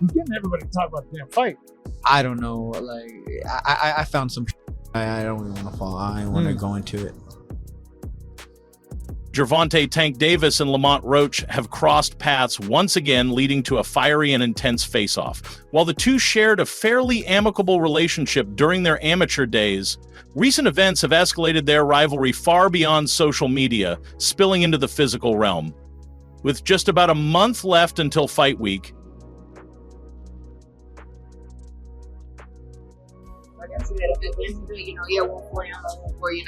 He's getting everybody to talk about the damn fight. I don't know. Like, I found some. I don't even want to follow. I don't want to go into it. Gervonta "Tank" Davis and Lamont Roach have crossed paths once again, leading to a fiery and intense face-off. While the two shared a fairly amicable relationship during their amateur days, recent events have escalated their rivalry far beyond social media, spilling into the physical realm. With just about a month left until fight week, like I said, basically, yeah, 140, I'm on 140,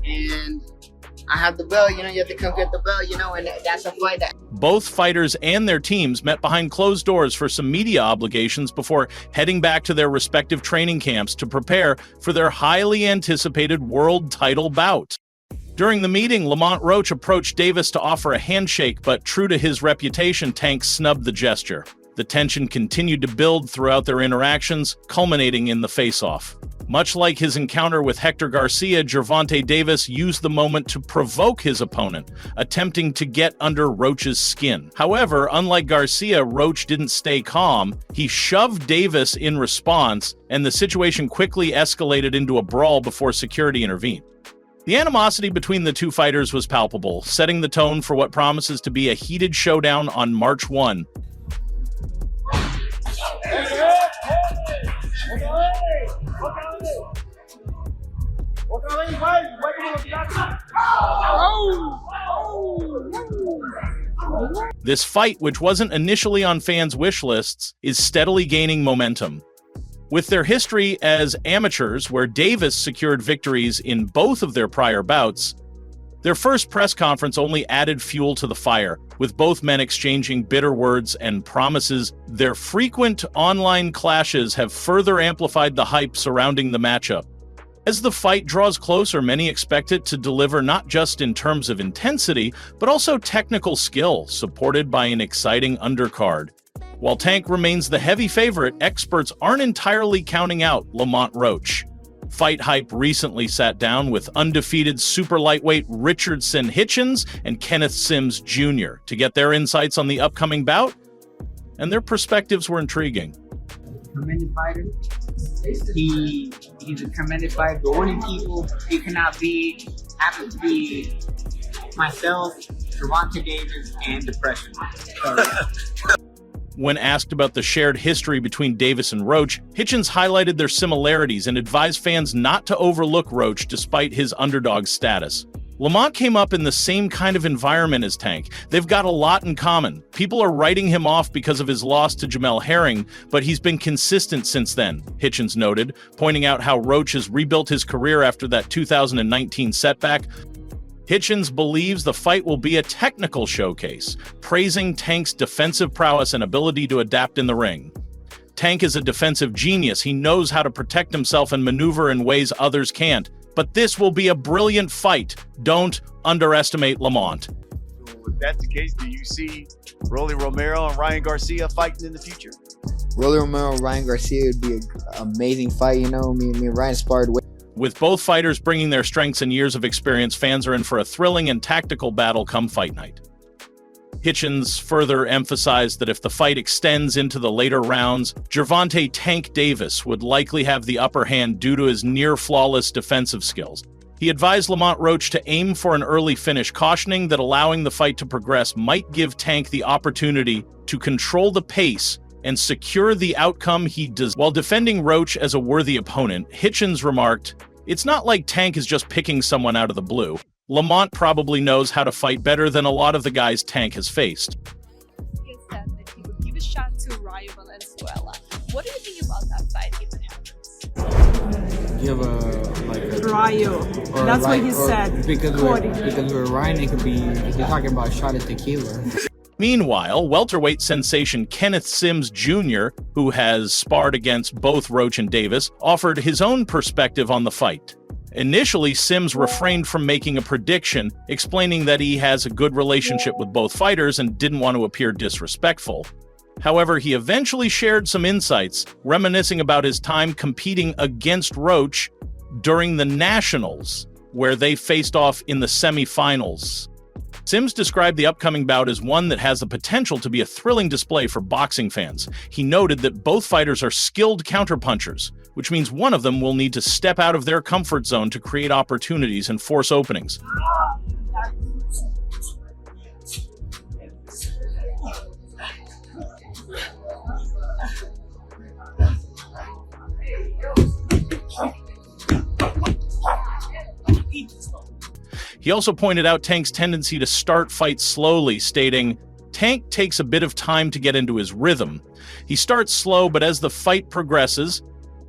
and I have the belt, you have to come get the belt, and that's a fight that... Both fighters and their teams met behind closed doors for some media obligations before heading back to their respective training camps to prepare for their highly anticipated world title bout. During the meeting, Lamont Roach approached Davis to offer a handshake, but true to his reputation, Tank snubbed the gesture. The tension continued to build throughout their interactions, culminating in the face-off. Much like his encounter with Hector Garcia, Gervonta Davis used the moment to provoke his opponent, attempting to get under Roach's skin. However, unlike Garcia, Roach didn't stay calm. He shoved Davis in response, and the situation quickly escalated into a brawl before security intervened. The animosity between the two fighters was palpable, setting the tone for what promises to be a heated showdown on March 1. This fight, which wasn't initially on fans' wish lists, is steadily gaining momentum. With their history as amateurs, where Davis secured victories in both of their prior bouts, their first press conference only added fuel to the fire, with both men exchanging bitter words and promises. Their frequent online clashes have further amplified the hype surrounding the matchup. As the fight draws closer, many expect it to deliver not just in terms of intensity, but also technical skill, supported by an exciting undercard. While Tank remains the heavy favorite, experts aren't entirely counting out Lamont Roach. Fight Hype recently sat down with undefeated super lightweight Richardson Hitchens and Kenneth Sims Jr. to get their insights on the upcoming bout, and their perspectives were intriguing. Tremendous fighter. He's a tremendous fighter. The only people he cannot beat happen to be myself, Gervonta Davis, and depression. When asked about the shared history between Davis and Roach, Hitchens highlighted their similarities and advised fans not to overlook Roach despite his underdog status. Lamont came up in the same kind of environment as Tank. They've got a lot in common. People are writing him off because of his loss to Jamel Herring, but he's been consistent since then, Hitchens noted, pointing out how Roach has rebuilt his career after that 2019 setback. Hitchens believes the fight will be a technical showcase, praising Tank's defensive prowess and ability to adapt in the ring. Tank is a defensive genius. He knows how to protect himself and maneuver in ways others can't. But this will be a brilliant fight. Don't underestimate Lamont. If that's the case, do you see Rolly Romero and Ryan Garcia fighting in the future? Rolly Romero and Ryan Garcia would be an amazing fight. Me and Ryan sparred with. With both fighters bringing their strengths and years of experience, fans are in for a thrilling and tactical battle come fight night. Hitchens further emphasized that if the fight extends into the later rounds, Gervonta "Tank" Davis would likely have the upper hand due to his near-flawless defensive skills. He advised Lamont Roach to aim for an early finish, cautioning that allowing the fight to progress might give Tank the opportunity to control the pace and secure the outcome he does. While defending Roach as a worthy opponent, Hitchens remarked, "It's not like Tank is just picking someone out of the blue. Lamont probably knows how to fight better than a lot of the guys Tank has faced." He said that he would give a shot to Rayo Valenzuela. What do you think about that fight if it happens? Give a Rayo. That's what he said. Because with Ryan, it could be he's talking about a shot at tequila. Meanwhile, welterweight sensation Kenneth Sims Jr., who has sparred against both Roach and Davis, offered his own perspective on the fight. Initially, Sims refrained from making a prediction, explaining that he has a good relationship with both fighters and didn't want to appear disrespectful. However, he eventually shared some insights, reminiscing about his time competing against Roach during the Nationals, where they faced off in the semifinals. Sims described the upcoming bout as one that has the potential to be a thrilling display for boxing fans. He noted that both fighters are skilled counterpunchers, which means one of them will need to step out of their comfort zone to create opportunities and force openings. He also pointed out Tank's tendency to start fights slowly, stating, "Tank takes a bit of time to get into his rhythm. He starts slow, but as the fight progresses,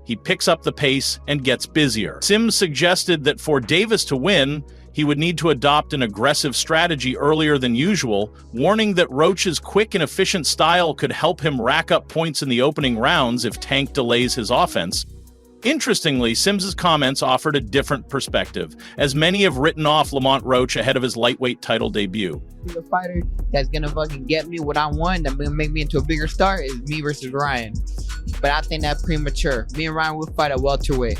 he picks up the pace and gets busier." Sims suggested that for Davis to win, he would need to adopt an aggressive strategy earlier than usual, warning that Roach's quick and efficient style could help him rack up points in the opening rounds if Tank delays his offense. Interestingly, Sims's comments offered a different perspective, as many have written off Lamont Roach ahead of his lightweight title debut. The fighter that's gonna fucking get me what I want, that's gonna make me into a bigger star, is me versus Ryan. But I think that's premature. Me and Ryan will fight at welterweight.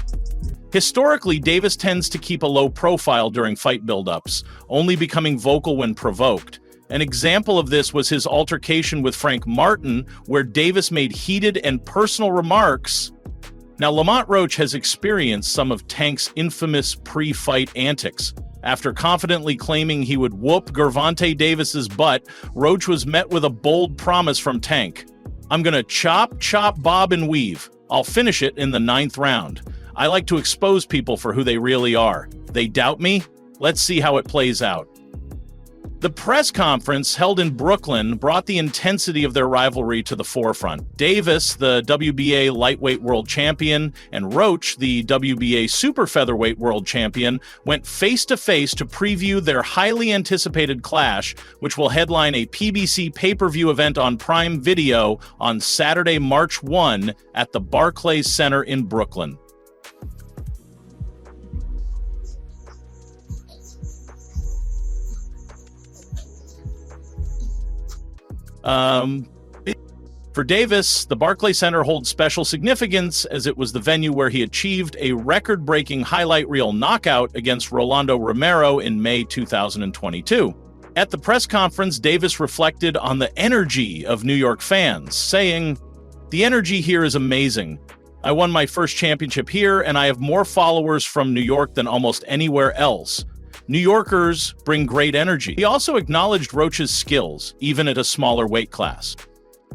Historically, Davis tends to keep a low profile during fight buildups, only becoming vocal when provoked. An example of this was his altercation with Frank Martin, where Davis made heated and personal remarks. Now, Lamont Roach has experienced some of Tank's infamous pre-fight antics. After confidently claiming he would whoop Gervonta Davis's butt, Roach was met with a bold promise from Tank. "I'm gonna chop, bob, and weave. I'll finish it in the 9th round. I like to expose people for who they really are. They doubt me? Let's see how it plays out." The press conference held in Brooklyn brought the intensity of their rivalry to the forefront. Davis, the WBA lightweight world champion, and Roach, the WBA super featherweight world champion, went face-to-face to preview their highly anticipated clash, which will headline a PBC pay-per-view event on Prime Video on Saturday, March 1 at the Barclays Center in Brooklyn. For Davis, the Barclays Center holds special significance as it was the venue where he achieved a record-breaking highlight reel knockout against Rolando Romero in May 2022. At the press conference, Davis reflected on the energy of New York fans, saying, "The energy here is amazing. I won my first championship here, and I have more followers from New York than almost anywhere else. New Yorkers bring great energy." He also acknowledged Roach's skills, even at a smaller weight class.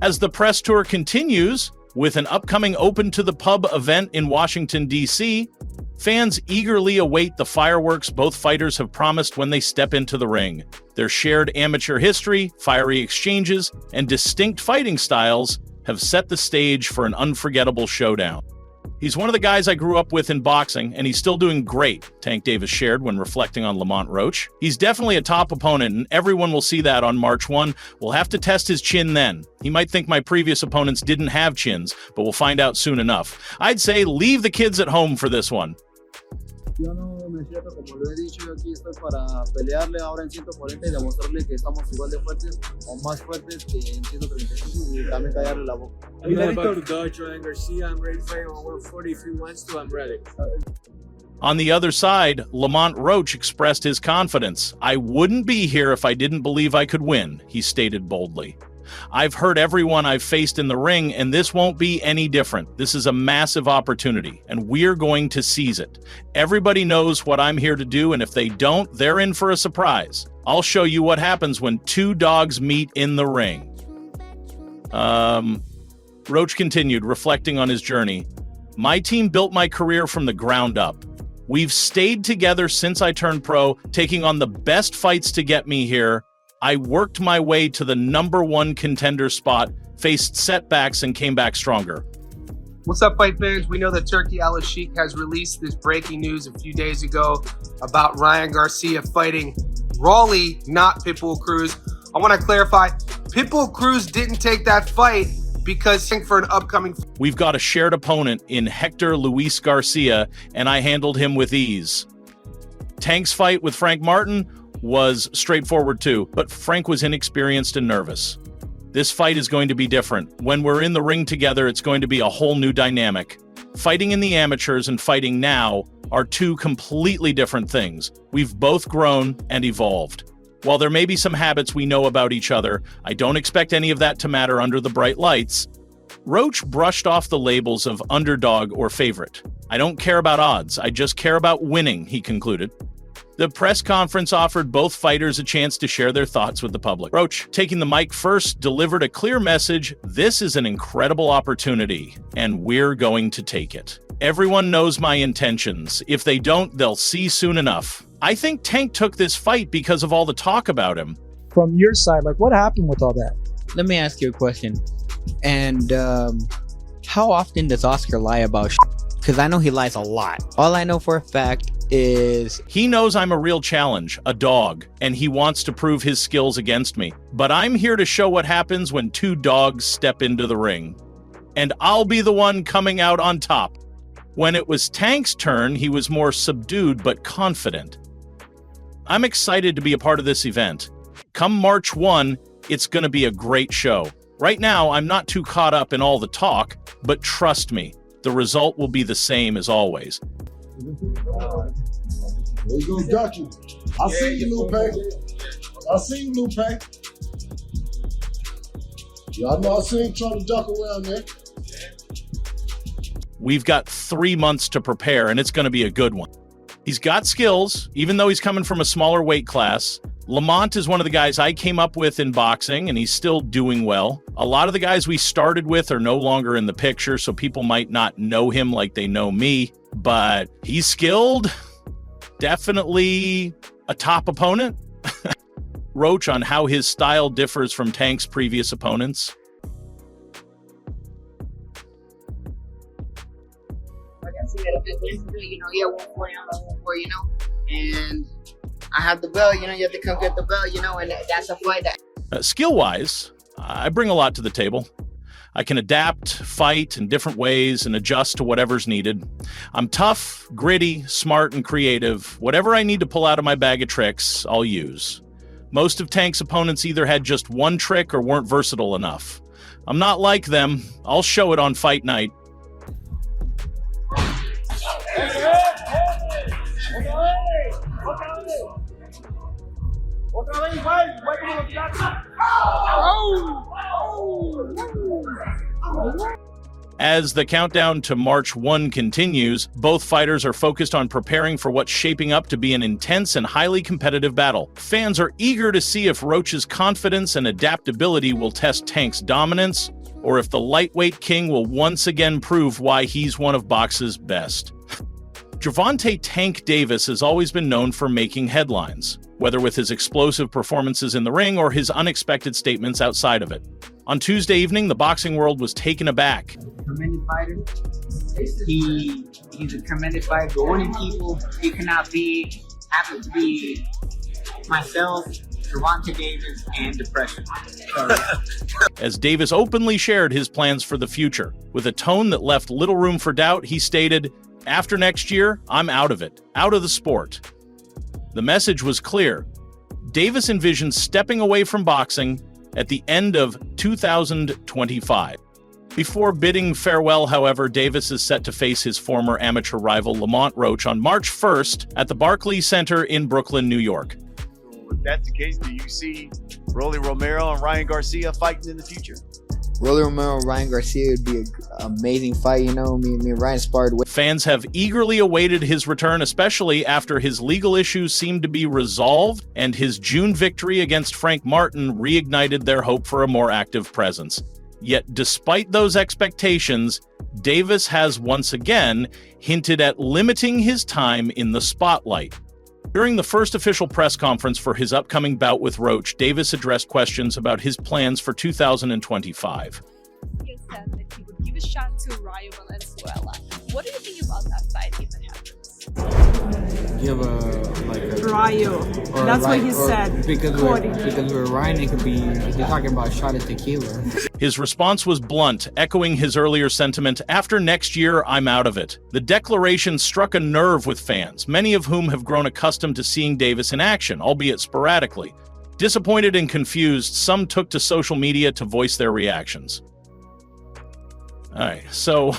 As the press tour continues, with an upcoming Open to the Pub event in Washington, D.C., fans eagerly await the fireworks both fighters have promised when they step into the ring. Their shared amateur history, fiery exchanges, and distinct fighting styles have set the stage for an unforgettable showdown. "He's one of the guys I grew up with in boxing, and he's still doing great," Tank Davis shared when reflecting on Lamont Roach. "He's definitely a top opponent, and everyone will see that on March 1. We'll have to test his chin then. He might think my previous opponents didn't have chins, but we'll find out soon enough. I'd say leave the kids at home for this one." Yo no me siento, como lo he dicho, yo aquí estoy para pelearle ahora en 140 y demostrarle que estamos igual de fuertes o más fuertes que en 135 y también callarle la boca. I'm ready to dodge Ryan Garcia. I'm ready to fight on 140 if he wants to. I'm ready. On the other side, Lamont Roach expressed his confidence. "I wouldn't be here if I didn't believe I could win," he stated boldly. "I've hurt everyone I've faced in the ring, and this won't be any different. This is a massive opportunity, and we're going to seize it. Everybody knows what I'm here to do, and if they don't, they're in for a surprise. I'll show you what happens when two dogs meet in the ring." Roach continued, reflecting on his journey. "My team built my career from the ground up. We've stayed together since I turned pro, taking on the best fights to get me here. I worked my way to the #1 contender spot, faced setbacks, and came back stronger." What's up, fight fans? We know that Turkey Al Sheikh has released this breaking news a few days ago about Ryan Garcia fighting Raleigh, not Pitbull Cruz. I want to clarify, Pitbull Cruz didn't take that fight because for an upcoming... "We've got a shared opponent in Hector Luis Garcia, and I handled him with ease." Tank's fight with Frank Martin was straightforward too, but Frank was inexperienced and nervous. This fight is going to be different. When we're in the ring together, it's going to be a whole new dynamic. Fighting in the amateurs and fighting now are two completely different things. We've both grown and evolved. While there may be some habits we know about each other, I don't expect any of that to matter under the bright lights. Roach brushed off the labels of underdog or favorite. I don't care about odds, I just care about winning, he concluded. The press conference offered both fighters a chance to share their thoughts with the public. Roach, taking the mic first, delivered a clear message: this is an incredible opportunity, and we're going to take it. Everyone knows my intentions. If they don't, they'll see soon enough. I think Tank took this fight because of all the talk about him. From your side, like, what happened with all that? Let me ask you a question. And how often does Oscar lie about Because I know he lies a lot. All I know for a fact is he knows I'm a real challenge, a dog, and he wants to prove his skills against me. But I'm here to show what happens when two dogs step into the ring. And I'll be the one coming out on top. When it was Tank's turn, he was more subdued but confident. I'm excited to be a part of this event. Come March 1, it's going to be a great show. Right now, I'm not too caught up in all the talk, but trust me, the result will be the same as always. There you go, Ducky. I see you, Lupe. I see you, Lupe. Yeah, I know I see him trying to duck around there. We've got 3 months to prepare, and it's going to be a good one. He's got skills, even though he's coming from a smaller weight class. Lamont is one of the guys I came up with in boxing, and he's still doing well. A lot of the guys we started with are no longer in the picture, so people might not know him like they know me, but he's skilled. Definitely a top opponent. Roach on how his style differs from Tank's previous opponents. Like I said, basically, 140 on 140, and I have the belt, you have to come get the belt, and that's a fight that... Skill-wise, I bring a lot to the table. I can adapt, fight in different ways, and adjust to whatever's needed. I'm tough, gritty, smart, and creative. Whatever I need to pull out of my bag of tricks, I'll use. Most of Tank's opponents either had just one trick or weren't versatile enough. I'm not like them. I'll show it on fight night. As the countdown to March 1 continues, both fighters are focused on preparing for what's shaping up to be an intense and highly competitive battle. Fans are eager to see if Roach's confidence and adaptability will test Tank's dominance, or if the lightweight king will once again prove why he's one of boxing's best. Gervonta "Tank" Davis has always been known for making headlines, whether with his explosive performances in the ring or his unexpected statements outside of it. On Tuesday evening, the boxing world was taken aback. Tremendous fighter. He's a tremendous fighter. The only people he cannot be happen to be myself, Gervonta Davis, and depression. As Davis openly shared his plans for the future, with a tone that left little room for doubt, he stated, "After next year, I'm out of it, out of the sport." The message was clear. Davis envisions stepping away from boxing at the end of 2025. Before bidding farewell, however, Davis is set to face his former amateur rival Lamont Roach on March 1st at the Barclays Center in Brooklyn, New York. If that's the case, do you see Rolly Romero and Ryan Garcia fighting in the future? Rolly Romero and Ryan Garcia would be an amazing fight. Me and Ryan sparred with. Fans have eagerly awaited his return, especially after his legal issues seemed to be resolved and his June victory against Frank Martin reignited their hope for a more active presence. Yet despite those expectations, Davis has once again hinted at limiting his time in the spotlight. During the first official press conference for his upcoming bout with Roach, Davis addressed questions about his plans for 2025. He has said that he would give a shot to Rayo Valenzuela. What do you think about that fight if it happens? Give a Rayo. That's what he said. Because we're Ryan, it could be he's talking about a shot at tequila. His response was blunt, echoing his earlier sentiment, "After next year, I'm out of it." The declaration struck a nerve with fans, many of whom have grown accustomed to seeing Davis in action, albeit sporadically. Disappointed and confused, some took to social media to voice their reactions. All right, so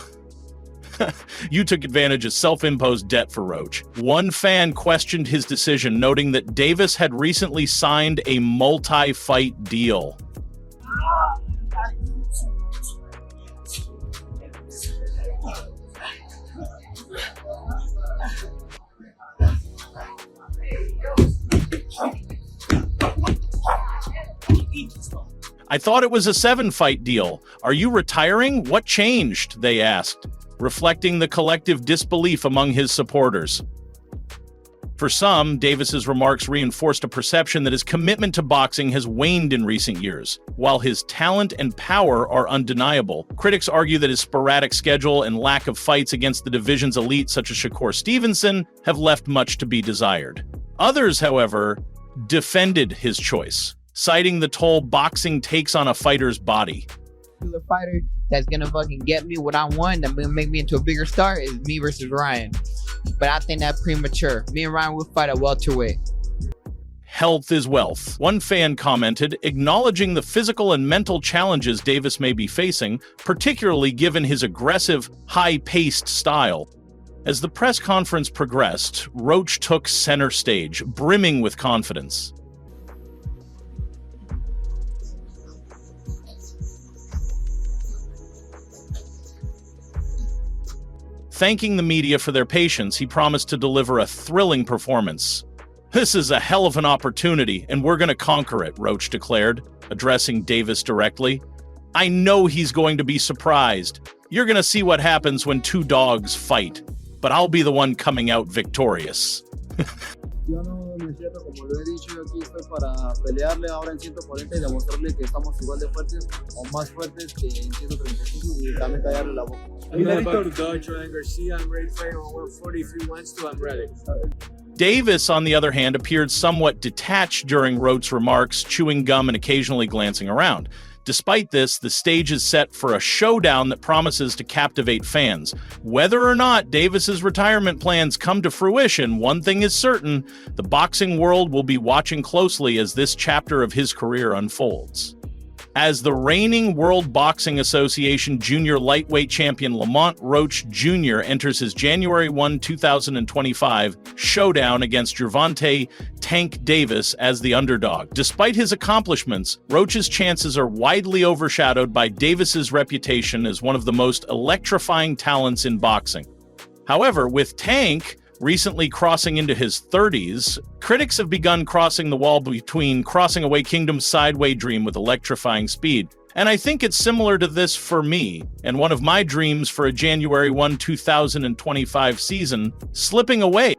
You took advantage of self-imposed debt for Roach. One fan questioned his decision, noting that Davis had recently signed a multi-fight deal. I thought it was a 7-fight deal. Are you retiring? What changed? They asked, reflecting the collective disbelief among his supporters. For some, Davis's remarks reinforced a perception that his commitment to boxing has waned in recent years. While his talent and power are undeniable, critics argue that his sporadic schedule and lack of fights against the division's elite, such as Shakur Stevenson, have left much to be desired. Others, however, defended his choice, citing the toll boxing takes on a fighter's body. The fighter that's gonna fucking get me what I want, that's gonna make me into a bigger star, is me versus Ryan. But I think that's premature. Me and Ryan will fight at welterweight. Health is wealth, one fan commented, acknowledging the physical and mental challenges Davis may be facing, particularly given his aggressive, high-paced style. As the press conference progressed, Roach took center stage, brimming with confidence. Thanking the media for their patience, he promised to deliver a thrilling performance. "This is a hell of an opportunity, and we're going to conquer it," Roach declared, addressing Davis directly. "I know he's going to be surprised. You're going to see what happens when two dogs fight, but I'll be the one coming out victorious." Yo no me siento, como lo he dicho, yo aquí estoy para pelearle ahora en 140 y demostrarle que estamos igual de fuertes o más fuertes que en 135 y también callarle la boca. I'm not about to dodge Ryan Garcia. I'm ready to fight on 140. If he wants to, I'm ready. Davis, on the other hand, appeared somewhat detached during Roach's remarks, chewing gum and occasionally glancing around. Despite this, the stage is set for a showdown that promises to captivate fans. Whether or not Davis's retirement plans come to fruition, one thing is certain: the boxing world will be watching closely as this chapter of his career unfolds. As the reigning World Boxing Association junior lightweight champion Lamont Roach Jr. enters his January 1, 2025 showdown against Gervonta "Tank" Davis as the underdog. Despite his accomplishments, Roach's chances are widely overshadowed by Davis's reputation as one of the most electrifying talents in boxing. However, with Tank recently crossing into his 30s, critics have begun crossing the wall between crossing away Kingdom's sideway dream with electrifying speed. And I think it's similar to this for me, and one of my dreams for a January 1, 2025 season slipping away.